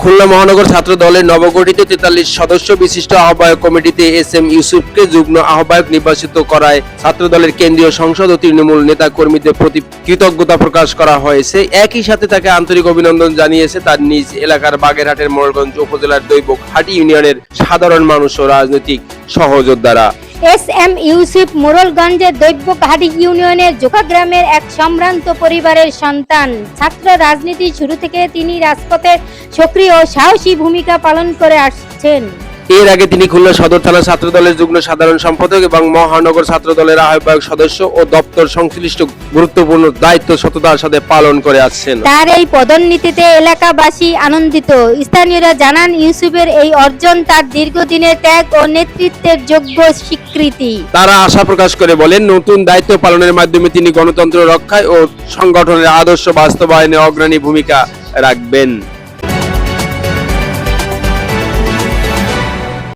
খুলনা মহানগর ছাত্র দলের নবগঠিত 43 সদস্য বিশিষ্ট আহ্বায়ক কমিটিতে এস.এম. ইউসুফকে যুগ্ম আহ্বায়ক নির্বাচিত করায় ছাত্র দলের কেন্দ্রীয় সংসদ ও তৃণমূল নেতা কর্মীদের প্রতি কৃতজ্ঞতা প্রকাশ করা হয়েছে। একই সাথে তাকে আন্তরিক অভিনন্দন জানিয়েছে তার নিজ এলাকার বাগেরহাটের মোড়লগঞ্জ উপজেলার দৈবঘাটি ইউনিয়নের সাধারণ মানুষ ও রাজনৈতিক সহযোদ্ধারা। এস.এম. ইউসুফ মোড়লগঞ্জের দৈবঘাটি ইউনিয়নের জোকা গ্রামের এক সম্ভ্রান্ত পরিবারের সন্তান। ছাত্র রাজনীতি শুরু থেকে তিনি রাজপথে সক্রিয় ও সাহসী ভূমিকা পালন করে আসছেন। এর আগে তিনি খুলনা সদর থানা ছাত্র দলের যুগ্ম সাধারণ সম্পাদক এবং মহানগর ছাত্র দলের আহ্বায়ক সদস্য ও দপ্তর সংশ্লিষ্ট গুরুত্বপূর্ণ দায়িত্ব সততার সাথে পালন করে আসছেন। তার এই পদোন্নতিতে এলাকাবাসী আনন্দিত। স্থানীয়রা জানান, ইউসুফের এই অর্জন তার দীর্ঘদিনের ত্যাগ ও নেতৃত্বের যোগ্য স্বীকৃতি। তারা আশা প্রকাশ করে বলেন, নতুন দায়িত্ব পালনের মাধ্যমে তিনি গণতন্ত্র রক্ষায় ও সংগঠনের আদর্শ বাস্তবায়নে অগ্রণী ভূমিকা রাখবেন।